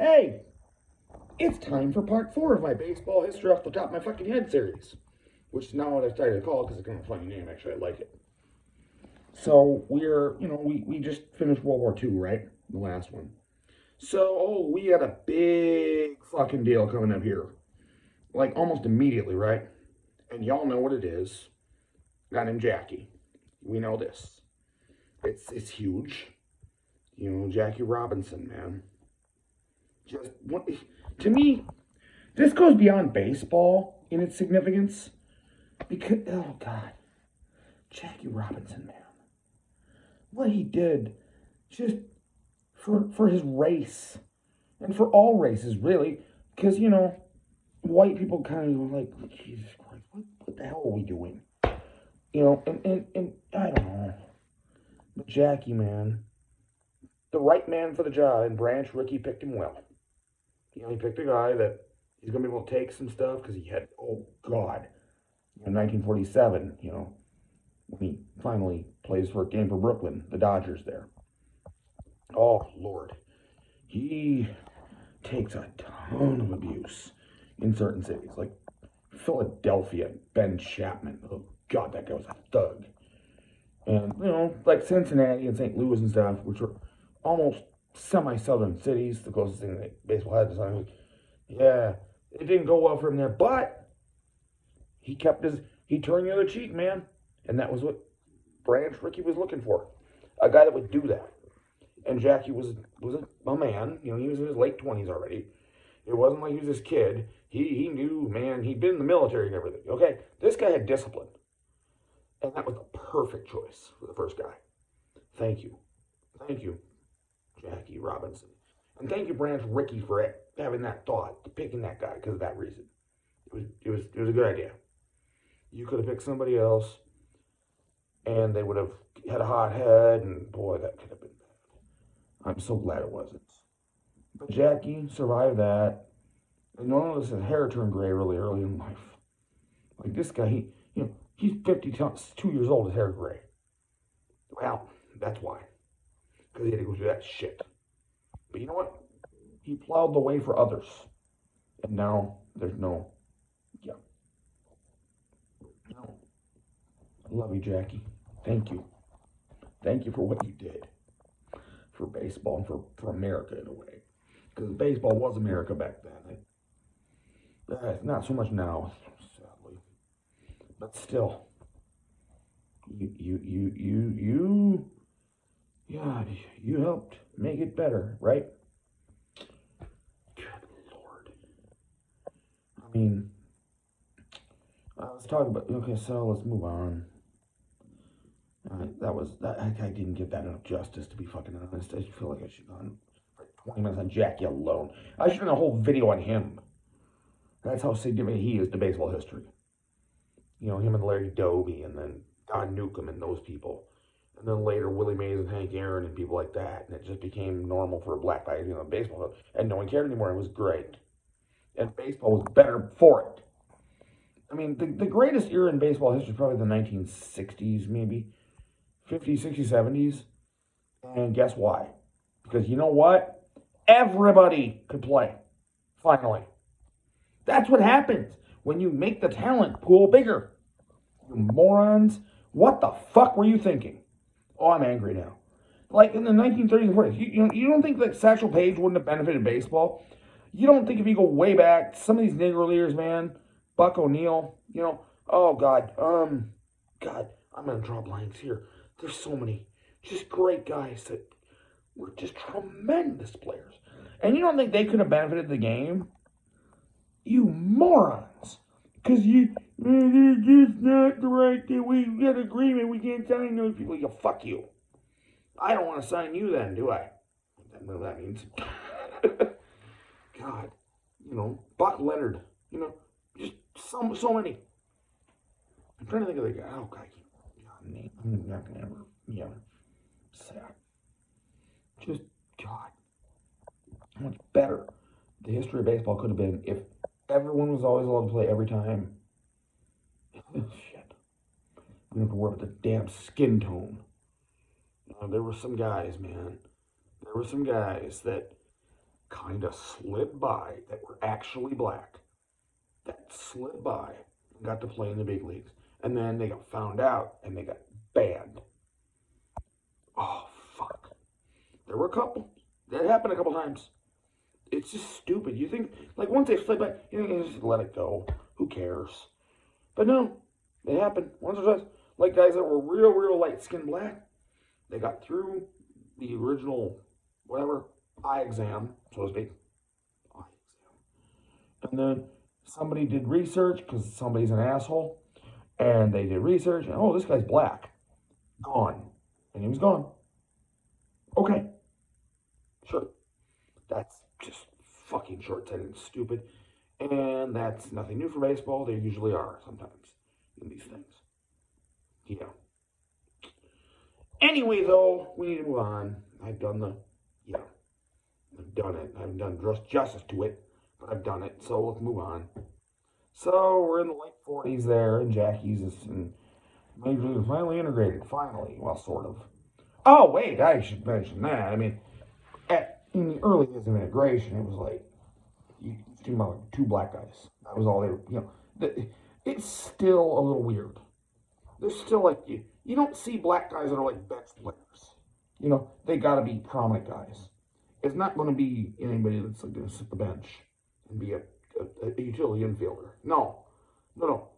hey, it's time for part 4 of my baseball history off the top of my fucking head series, which is now what I started to call it because it's kind of a funny name. Actually, I like it. So we just finished World War II, right? The last one. So, we had a big fucking deal coming up here. Like almost immediately, right? And y'all know what it is. A guy named Jackie. We know this. It's huge. Jackie Robinson, man. Just what to me, this goes beyond baseball in its significance. Because oh god. Jackie Robinson, man. What he did just for his race. And for all races, really. Because, white people kind of go like, Jesus Christ, what the hell are we doing? And I don't know. But Jackie, man, the right man for the job, and Branch Rickey picked him well. He picked a guy that he's going to be able to take some stuff because he had, oh, God, in 1947, when he finally plays for a game for Brooklyn, the Dodgers there. Oh, Lord. He takes a ton of abuse in certain cities, like Philadelphia, Ben Chapman. Oh, God, that guy was a thug. And, like Cincinnati and St. Louis and stuff, which were almost semi-southern cities, the closest thing that baseball had to something. Yeah, it didn't go well for him there, but he turned the other cheek, man. And that was what Branch Rickey was looking for. A guy that would do that. And Jackie was a man, he was in his late 20s already. It wasn't like he was this kid. He knew, man, he'd been in the military and everything. Okay, this guy had discipline. And that was the perfect choice for the first guy. Thank you. Thank you, Jackie Robinson. And thank you, Branch Rickey, for having that thought, picking that guy because of that reason. It was a good idea. You could have picked somebody else, and they would have had a hot head, and boy, that could have been bad. I'm so glad it wasn't. But Jackie survived that. And notice his hair turned gray really early in life. Like this guy, he's 52 years old, his hair gray. Well, that's why. Because he had to go through that shit. But you know what? He plowed the way for others. And now there's no, yeah. No. I love you, Jackie. Thank you. Thank you for what you did for baseball and for America in a way. Because baseball was America back then. Not so much now, sadly. But still, you helped make it better, right? Good Lord. I mean, let's talk about, okay, so let's move on. I didn't give that enough justice, to be fucking honest. I feel like I should have gone like 20 minutes on Jackie alone. I should have done a whole video on him. That's how significant he is to baseball history. Him and Larry Doby, and then Don Newcombe and those people. And then later Willie Mays and Hank Aaron and people like that. And it just became normal for a black guy, baseball. And no one cared anymore. It was great. And baseball was better for it. I mean, the greatest era in baseball history is probably the 1960s, maybe. 50s, 60s, 70s. And guess why? Because you know what? Everybody could play. Finally. That's what happens when you make the talent pool bigger. You morons. What the fuck were you thinking? Oh, I'm angry now. Like in the 1930s and 40s, you don't think that Satchel Paige wouldn't have benefited baseball? You don't think if you go way back, some of these Negro leaders, man, Buck O'Neil, oh God, God, I'm gonna draw blanks here. There's so many just great guys that were just tremendous players. And you don't think they could have benefited the game? You morons. Because it's just not the right thing. We got agreement. We can't sign those people. You fuck you. I don't want to sign you then, do I? I don't know what that means. God. Buck Leonard. Just so many. I'm trying to think of the guy. Oh, God. I'm not going to ever, sad. Just, God. How much better the history of baseball could have been if everyone was always allowed to play every time. Shit. We don't have to worry about the damn skin tone. There were some guys, man. There were some guys that kind of slid by that were actually black, that slid by and got to play in the big leagues. And then they got found out and they got banned. Oh, fuck. There were a couple. That happened a couple times. It's just stupid. You think, like, once they slid by, you can just let it go. Who cares? But no, it happened once or twice. Like guys that were real light skinned black, they got through the original, whatever, eye exam, so to speak. Eye exam. And then somebody did research because somebody's an asshole. And they did research, and oh, this guy's black. Gone. And he was gone. Okay. Sure. That's just fucking short-sighted and stupid. And that's nothing new for baseball. They usually are sometimes in these things. Yeah. Anyway, though, we need to move on. I've done it. I haven't done justice to it, but I've done it. So let's move on. So we're in the late 40s there, and Jackie's and Major League finally integrated. Finally, well, sort of. Oh, wait, I should mention that. I mean, in the early days of integration, it was like, you think about like 2 black guys. That was all they were, it's still a little weird. There's still like, you don't see black guys that are like bench players. They gotta be prominent guys. It's not gonna be anybody that's like gonna sit the bench and be a utility infielder. No.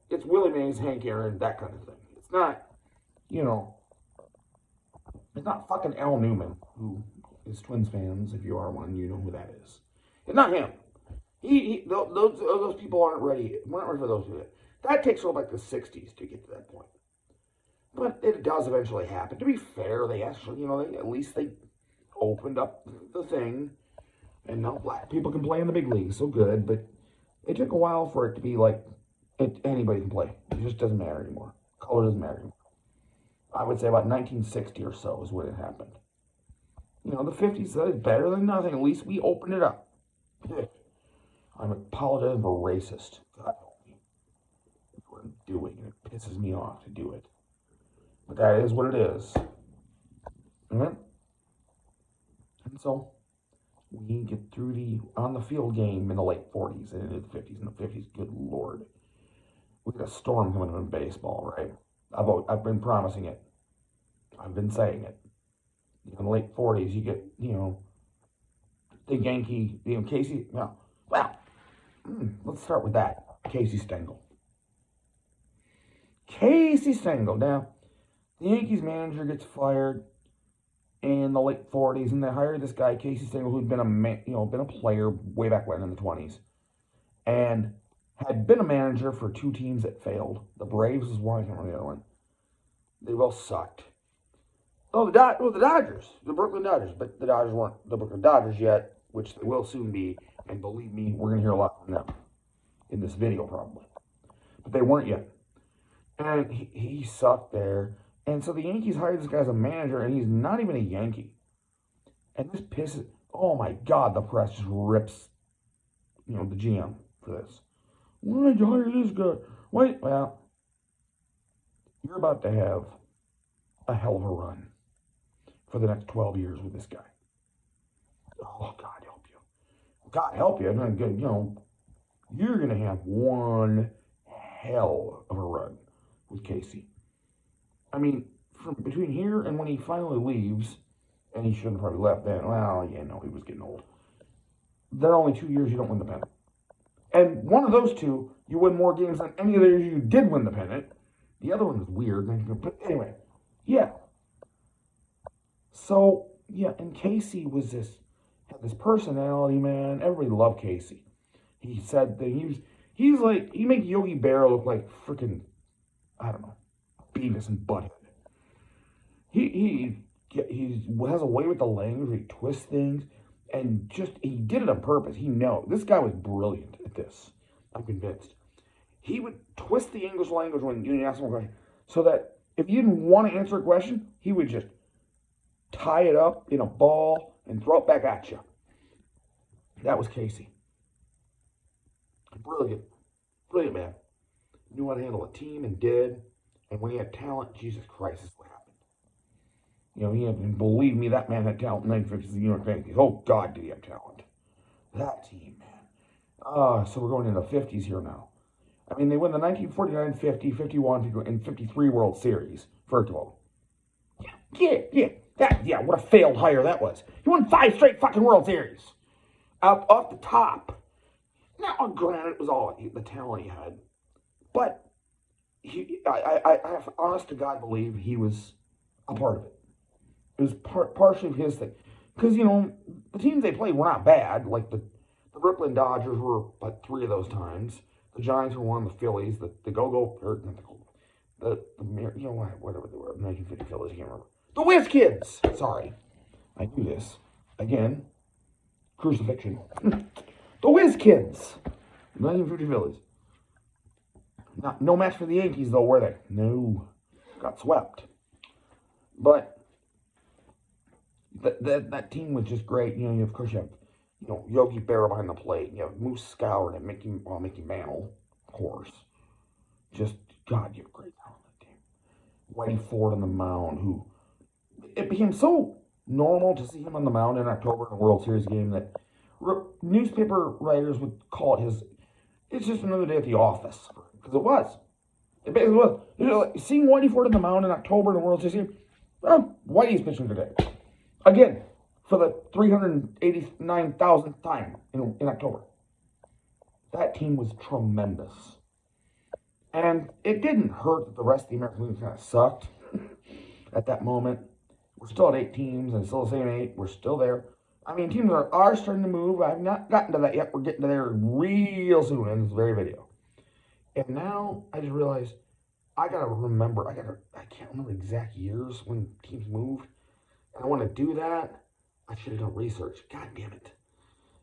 It's Willie Mays, Hank Aaron, that kind of thing. It's not, it's not fucking Al Newman, who is Twins fans. If you are one, you know who that is. It's not him. Those people aren't ready. We're not ready for those people. That takes all like the 60s to get to that point. But it does eventually happen. To be fair, they actually, at least they opened up the thing. And now black people can play in the big leagues. So good. But it took a while for it to be like, anybody can play. It just doesn't matter anymore. Color doesn't matter anymore. I would say about 1960 or so is when it happened. The 50s, that is better than nothing. At least we opened it up. I'm apologizing for racist. God help me. That's what I'm doing, and it pisses me off to do it. But that is what it is. And so, we get through the on-the-field game in the late 40s and into the 50s. In the 50s, good Lord. We got a storm coming in baseball, right? I've been promising it. I've been saying it. In the late 40s, you get, the Yankee, Casey, let's start with that. Casey Stengel. Now, the Yankees manager gets fired in the late 40s, and they hired this guy, Casey Stengel, who'd been been a player way back when in the 20s, and had been a manager for 2 teams that failed. The Braves was one, I can't remember the other one. They both sucked. Oh, the Dodgers, the Brooklyn Dodgers, but the Dodgers weren't the Brooklyn Dodgers yet, which they will soon be, and believe me, we're going to hear a lot from them in this video probably. But they weren't yet. And he sucked there. And so the Yankees hired this guy as a manager, and he's not even a Yankee. And this pisses, oh my God, the press just rips, the GM for this. Why did you hire this guy? Wait, well, you're about to have a hell of a run for the next 12 years with this guy. Oh, God help you. God help you. You're going to have one hell of a run with Casey. I mean, from between here and when he finally leaves, and he shouldn't have probably left then. Well, he was getting old. There are only 2 years you don't win the pennant. And one of those 2, you win more games than any of the years you did win the pennant. The other one was weird. But anyway, yeah. So, yeah, and Casey had this personality, man. Everybody loved Casey. He said that he's like, he makes Yogi Berra look like freaking, I don't know, Beavis and Butthead. He has a way with the language. He twists things, and he did it on purpose. This guy was brilliant at this. I'm convinced. He would twist the English language when you ask him a question, so that if you didn't want to answer a question, he would just tie it up in a ball and throw it back at you. That was Casey. Brilliant man. Knew how to handle a team and did. And when he had talent, Jesus Christ is what happened. Believe me, that man had talent in 1950s, the New York Yankees. Oh, God, did he have talent. That team, man. So we're going into the 50s here now. I mean, they win the 1949, 50, 51, and 53 World Series, first of all. Yeah, what a failed hire that was. He won 5 straight fucking World Series. Up off the top. Now, granted, it was all the talent he had. But I have honest to God believe he was a part of it. It was partially his thing. Because, the teams they played were not bad. Like the Brooklyn Dodgers were like 3 of those times. The Giants were one, the Phillies, the Go-Go, or not the whatever they were, 1950 Phillies, I can't remember. The Whiz Kids! Sorry. I knew this. Again, crucifixion. The Whiz Kids! 1950 Phillies. No match for the Yankees, though, were they? No. Got swept. But that team was just great. Of course, you have Yogi Berra behind the plate. You have Moose Scour and Mickey Mantle, of course. Just, God, you have great talent on that team. Whitey Ford on the mound, who it became so normal to see him on the mound in October in a World Series game that newspaper writers would call it it's just another day at the office. Because it was. It basically was. Like seeing Whitey Ford on the mound in October in a World Series game, Whitey's pitching today. Again, for the 389,000th time in October. That team was tremendous. And it didn't hurt that the rest of the American League kind of sucked at that moment. We're still at 8 teams, and still the same 8. We're still there. I mean, teams are starting to move. I've not gotten to that yet. We're getting to there real soon in this very video. And now I just realized I gotta remember. I can't remember exact years when teams moved. And I want to do that. I should have done research. God damn it.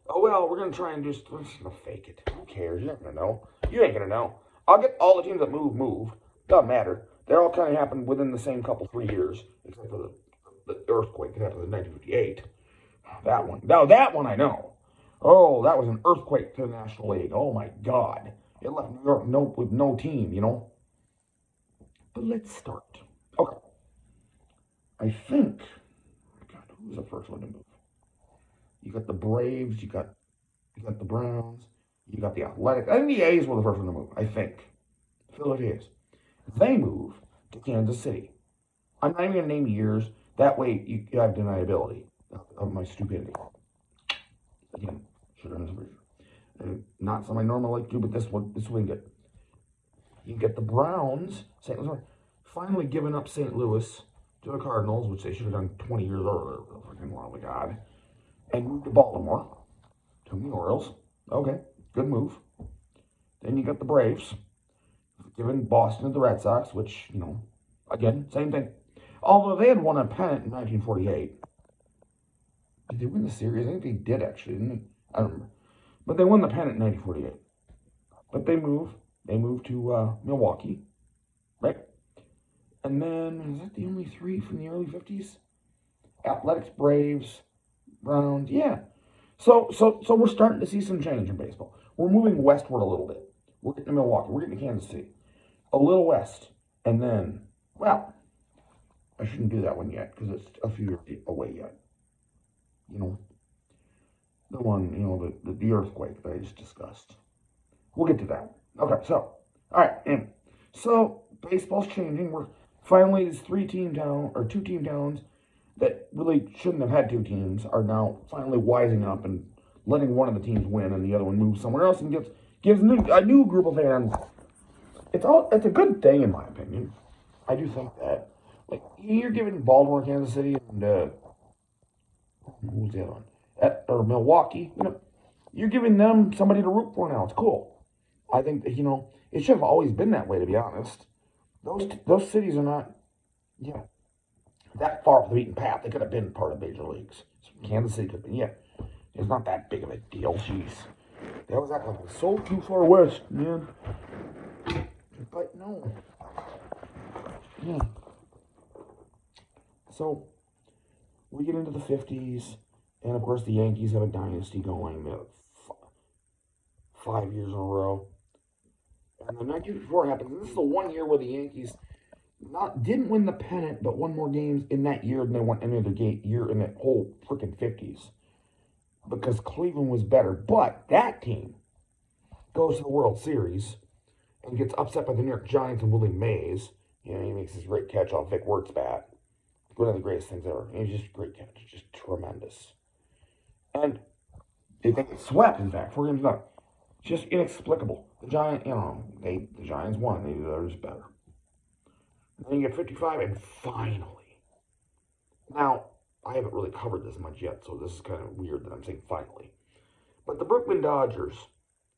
Oh well, we're gonna try and we're just gonna fake it. Who cares? You're not gonna know. You ain't gonna know. I'll get all the teams that move. Doesn't matter. They all kind of happened within the same 3 years, except for the earthquake that happened in 1958. That one. Now that one I know. Oh, that was an earthquake to the National League. Oh my God. It left New York with no team, But let's start. Okay. I think. God, who was the first one to move? You got the Braves. You got the Browns. You got the Athletics. I think the A's were the first one to move. I think. Philadelphia A's. They move to Kansas City. I'm not even going to name years. That way you have deniability of my stupidity. Again, should have done some research. Not something I normally like to do, but this one good. You get the Browns, St. Louis, finally giving up St. Louis to the Cardinals, which they should have done 20 years earlier. Freaking love of God. And move to Baltimore, to the Orioles. Okay, good move. Then you got the Braves, giving Boston to the Red Sox, which, again, same thing. Although they had won a pennant in 1948. Did they win the series? I think they did, actually, didn't they? I don't remember. But they won the pennant in 1948. But they moved to Milwaukee, right? And then, is that the only 3 from the early 50s? Athletics, Braves, Browns, yeah. So we're starting to see some change in baseball. We're moving westward a little bit. We're getting to Milwaukee. We're getting to Kansas City. A little west. And then, well, I shouldn't do that one yet because it's a few years away yet. The one, the earthquake that I just discussed. We'll get to that. Okay, so, all right. And so baseball's changing. We're finally these 2-team towns that really shouldn't have had 2 teams are now finally wising up and letting one of the teams win and the other one move somewhere else and gives a new group of fans. It's a good thing in my opinion. I do think that. Like you're giving Baltimore, Kansas City, and who's the other one? Or Milwaukee. You're giving them somebody to root for now. It's cool. I think that, it should have always been that way, to be honest. Those cities are not, that far off the beaten path. They could have been part of major leagues. Kansas City could have been, yeah. It's not that big of a deal, jeez. That was acting like it was so too far west, man. But no. Yeah. So, we get into the 50s, and of course the Yankees have a dynasty going. 5 years in a row. And then 1954 happens, and this is the one year where the Yankees didn't win the pennant, but won more games in that year than they won any other year in that whole freaking 50s. because Cleveland was better. But that team goes to the World Series and gets upset by the New York Giants and Willie Mays. You know, he makes this great catch off Vic Wertz bat. One of the greatest things ever. It was just a great catch. Just tremendous. And they get swept, in fact, 4 games up. Just inexplicable. The Giants won. They deserved better. And then you get 55, and finally. Now, I haven't really covered this much yet, so this is kind of weird that I'm saying finally. But the Brooklyn Dodgers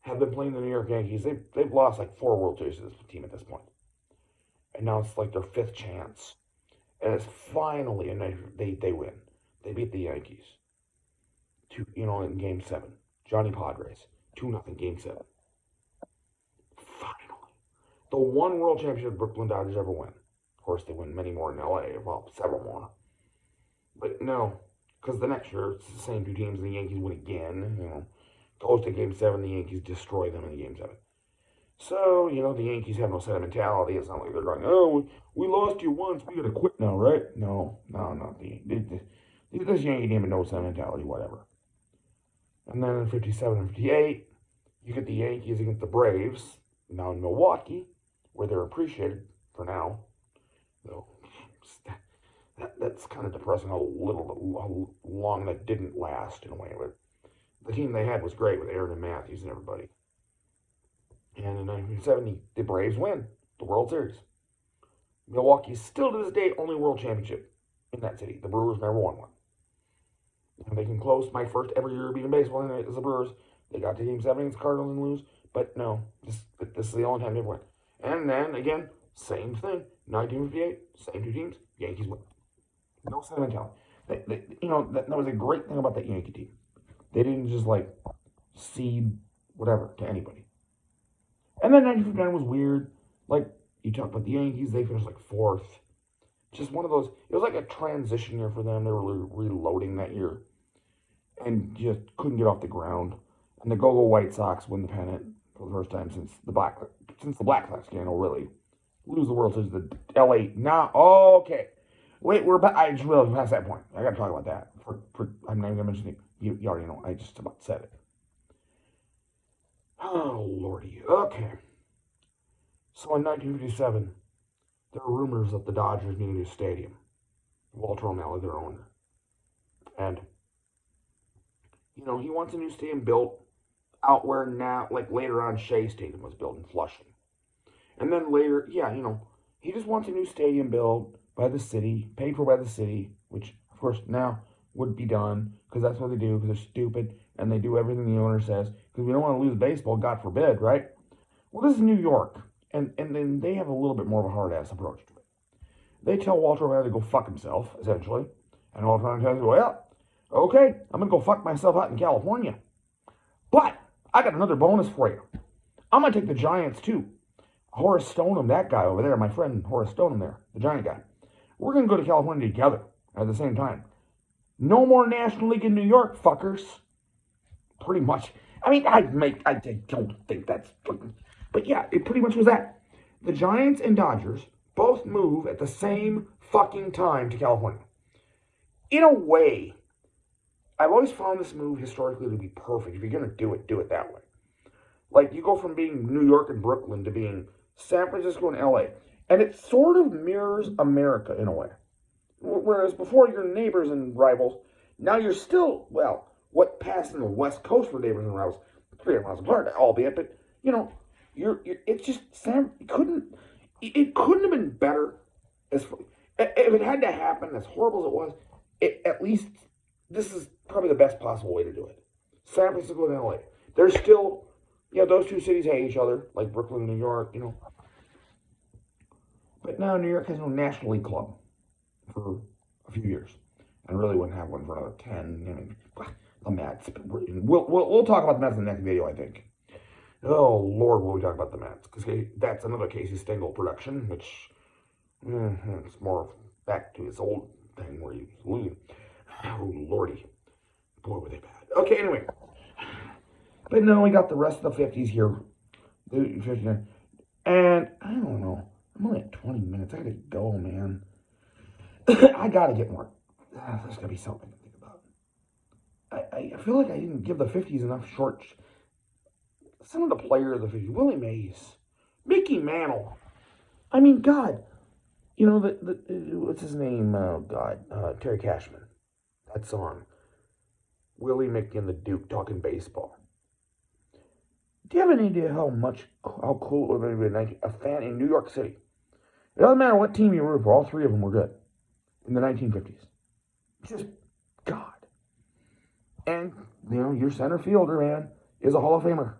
have been playing the New York Yankees. They've lost like 4 World Series to this team at this point. And now it's like their 5th chance. And it's finally, and they win. They beat the Yankees. In Game 7. Johnny Padres. 2-0 Game 7. Finally. The one World Championship the Brooklyn Dodgers ever win. Of course, they win many more in LA. Well, several more. But no, because the next year, it's the same 2 teams, and the Yankees win again. Goes to Game 7, the Yankees destroy them in Game 7. So, the Yankees have no sentimentality. It's not like they're going, oh, we lost you once, we gotta quit now, right? No, not the this Yankee team has no sentimentality, whatever. And then in 57 and 58, you get the Yankees against the Braves, now in Milwaukee, where they're appreciated for now. Though, that's kind of depressing how long that didn't last in a way. But the team they had was great with Aaron and Matthews and everybody. And in 1970, the Braves win the World Series. Milwaukee is still to this day only world championship in that city. The Brewers never won one. And they can close my first ever year beating baseball as the Brewers. They got to Game 7 against the Cardinals and lose. But no, this is the only time they've won. And then, again, same thing. 1958, same 2 teams, Yankees win. No sentimentality. That was a great thing about that Yankee team. They didn't just, cede whatever to anybody. And then 1959 was weird. You talk about the Yankees, they finished 4th. Just one of those, it was like a transition year for them. They were reloading that year. And just couldn't get off the ground. And the Go-Go White Sox win the pennant for the first time since the Black Sox scandal, really. Lose the World Series to the LA. Now, okay. Wait, I just realized we're past that point. I gotta talk about that. I'm not even gonna mention it. You already know. I just about said it. Oh, lordy. Okay. So in 1957, there were rumors that the Dodgers need a new stadium. Walter O'Malley, their owner. And, he wants a new stadium built out where now, later on, Shea Stadium was built in Flushing. And then later, he just wants a new stadium built by the city, paid for by the city, which, of course, now would be done, because that's what they do, because they're stupid, and they do everything the owner says, because we don't want to lose baseball, God forbid, right? Well, this is New York, and then they have a little bit more of a hard-ass approach to it. They tell Walter O'Malley to go fuck himself, essentially, and Walter O'Malley says, well, okay, I'm going to go fuck myself out in California. But I got another bonus for you. I'm going to take the Giants, too. Horace Stoneham, that guy over there, my friend Horace Stoneham there, the Giant guy. We're going to go to California together at the same time. No more National League in New York, fuckers. Pretty much. I mean, I don't think that's... But yeah, it pretty much was that. The Giants and Dodgers both move at the same fucking time to California. In a way, I've always found this move historically to be perfect. If you're going to do it that way. You go from being New York and Brooklyn to being San Francisco and LA. And it sort of mirrors America in a way. Whereas before you're neighbors and rivals, now you're still, what passed in the West Coast for neighbors and rivals, 300 miles apart, albeit, but, it's just, it couldn't have been better. If it had to happen, as horrible as it was, at least, this is probably the best possible way to do it. San Francisco and LA. There's still, those 2 cities hate each other, like Brooklyn and New York, But now New York has no National League club for a few years, and really wouldn't have one for another 10. The Mets. We'll talk about the Mets in the next video, I think. Oh Lord, will we talk about the Mets? Because that's another Casey Stengel production, which it's more back to his old thing where he was losing. Oh Lordy, boy were they bad. Okay, anyway, but no, we got the rest of the 50s here, the 59, and I don't know. I'm only at 20 minutes. I gotta go, man. I gotta get more. There's gotta be something to think about. I feel like I didn't give the 50s enough short. Some of the players of the 50s, Willie Mays, Mickey Mantle. I mean, God, you know, what's his name? Oh, God, Terry Cashman. That song. Willie Mickey and the Duke talking baseball. Do you have any idea how cool it would have been a fan in New York City? It doesn't matter what team you root for, all three of them were good in the 1950s. Just God. And, you know, your center fielder, man, is a Hall of Famer.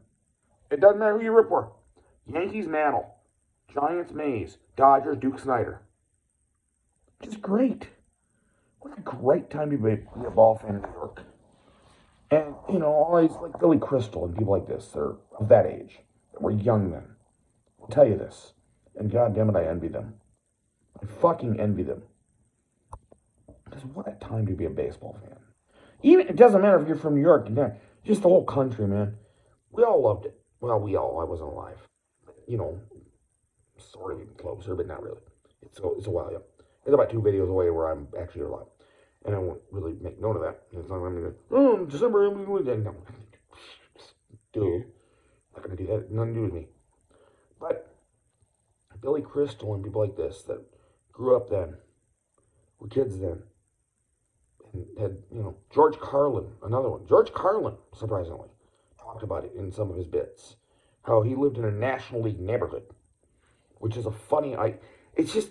It doesn't matter who you root for. Yankees, Mantle. Giants, Mays. Dodgers, Duke Snyder. Just great. What a great time to be a ball fan in New York. And, you know, all these, like Billy Crystal and people like this, they're of that age. That were young then. I'll tell you this. And God damn it, I envy them. I fucking envy them. Because what a time to be a baseball fan. Even, it doesn't matter if you're from New York, just the whole country, man. We all loved it. Well, I wasn't alive. You know, sort of even closer, but not really. It's a while, yeah. It's about 2 videos away where I'm actually alive. And I won't really make note of that. It's not going to be December, I'm going to no. Dude. Not going to do that. Nothing to do with me. But Billy Crystal and people like this that grew up then, were kids then, and had, you know, George Carlin, another one. George Carlin, surprisingly, talked about it in some of his bits. How he lived in a National League neighborhood, which is a funny, it's just,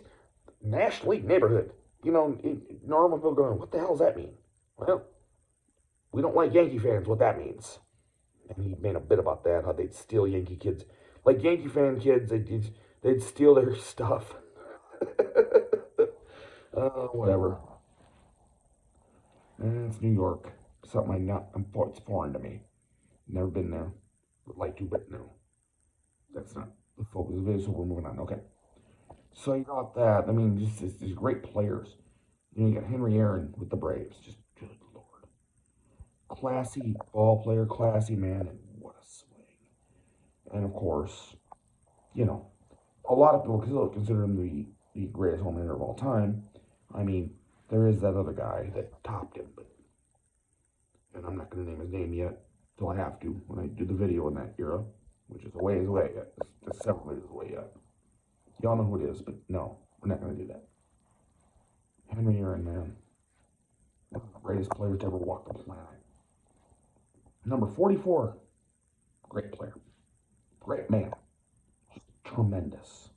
National League neighborhood. You know, normal people going, what the hell does that mean? Well, we don't like Yankee fans, what that means. And he made a bit about that, how they'd steal Yankee kids. Like Yankee fan kids, they'd steal their stuff. Whatever. And it's New York. Something it's foreign to me. Never been there. Would like to, but no. That's not the focus of it, so we're moving on. Okay. So you got that. I mean, just these great players. You know, you got Henry Aaron with the Braves. Just good Lord. Classy ball player, classy man, and what a swing. And of course, you know, a lot of people consider him the greatest home runner of all time. I mean, there is that other guy that topped him, and I'm not going to name his name yet, till I have to when I do the video in that era, which is a ways away yet. It's several ways away yet. Y'all know who it is, but no, we're not going to do that. Henry Aaron, man. One of the greatest players to ever walk the planet. Number 44. Great player. Great man. Just tremendous.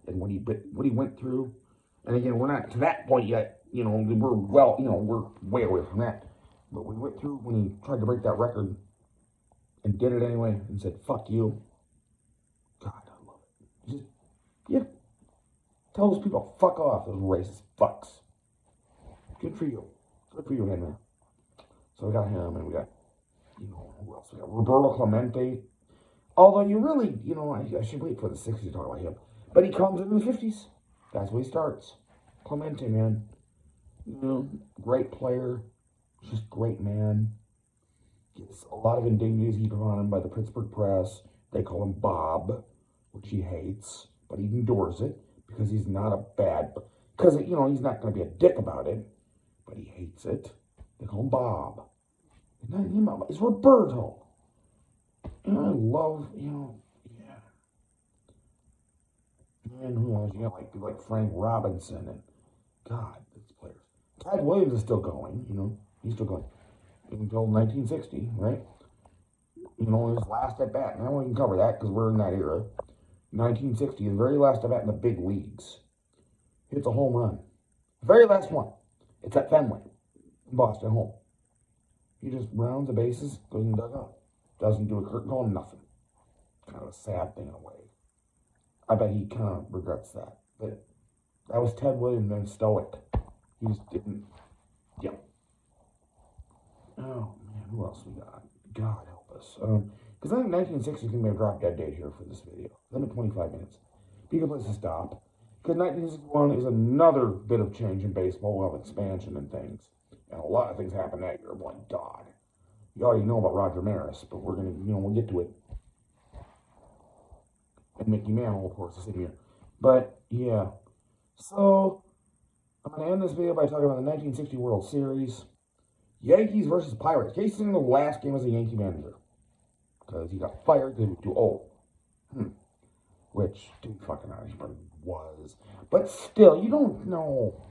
And what he went through, and again, we're not to that point yet. You know, we're way away from that. But we went through when he tried to break that record and did it anyway and said, fuck you. God, I love it. Just, yeah. Tell those people, fuck off, those racist fucks. Good for you. Good for you, Henry. So we got him, and we got, you know, who else? We got Roberto Clemente. Although you really, you know, I should wait for the 60s to talk about him. But he comes in the 50s. That's where he starts. Clemente, man. You know, great player. Just great man. Gets a lot of indignities heaped upon him by the Pittsburgh press. They call him Bob, which he hates, but he endures it because he's not a bad, because, you know, he's not going to be a dick about it, but he hates it. They call him Bob. It's not him, it's Roberto. And I love, you know, yeah. And who else? You got like Frank Robinson and God, these players. Ted Williams is still going, you know, he's still going until 1960, right? You know, his last at bat. Now we can cover that because we're in that era. 1960, his very last at bat in the big leagues. Hits a home run. The very last one. It's at Fenway, in Boston, home. He just rounds the bases, goes in the dugout. Doesn't do a curtain call, nothing. Kind of a sad thing in a way. I bet he kind of regrets that. But that was Ted Williams, man, stoic. He just didn't. Yep. Oh, man, who else we got? God help us. Because I think 1960 is going to be a drop dead date here for this video. I'm at 25 minutes. Be a good place to stop. Because 1961 is another bit of change in baseball. We'll have expansion and things. And a lot of things happen that year. My God. You already know about Roger Maris, but we're going to, you know, we'll get to it. And Mickey Mantle, of course, the same year. But, yeah. So, I'm going to end this video by talking about the 1960 World Series. Yankees versus Pirates. Casey in the last game as a Yankee manager. Because he got fired because he was too old. Which, to be fucking honest, he probably was. But still, you don't know.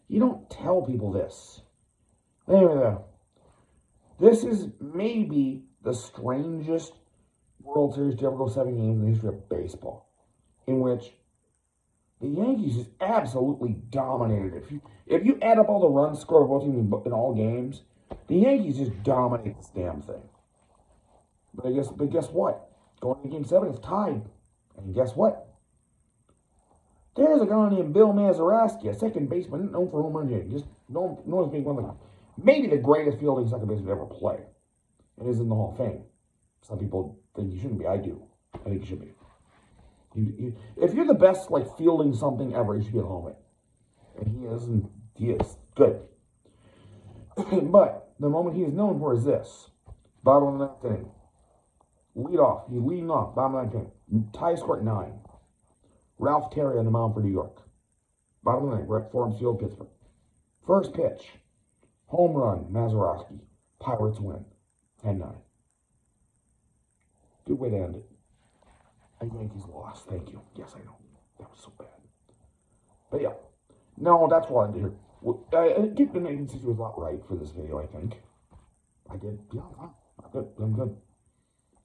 You don't tell people this. Anyway, this is maybe the strangest World Series to ever go 7 games in the history of baseball, in which the Yankees just absolutely dominated it. If you add up all the runs scored both teams in all games, the Yankees just dominate this damn thing. But guess what? Going to Game 7, it's tied. And guess what? There's a guy named Bill Mazeroski, a second baseman known for home run hitting. Just known as being one of the, maybe the greatest fielding second baseman to ever play. And is in the Hall of Fame. Some people think you shouldn't be. I do. I think you should be. If you're the best, like, fielding something ever, you should be at home. And he is, and he is. Good. But the moment he is known for is this. Bottom of the ninth inning. Lead off. He's leading off. Bottom of the ninth inning. Tie score at 9. Ralph Terry on the mound for New York. Bottom of the ninth. We're at Forbes Field, Pittsburgh. First pitch. Home run. Mazeroski. Pirates win. 10-9. Good way to end it. And Yankees lost. Thank you. Yes, I know. That was so bad. But yeah. No, that's what I did here. I did the 1960 was a lot right for this video, I think. I did. Yeah, I'm good. I'm good.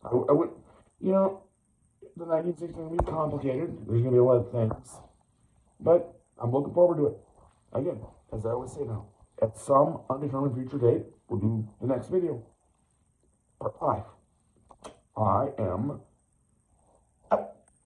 I would, you know, the 1960 is going to be complicated. There's going to be a lot of things. But I'm looking forward to it. Again, as I always say now, at some undetermined future date, we'll do the next video. Part 5. I am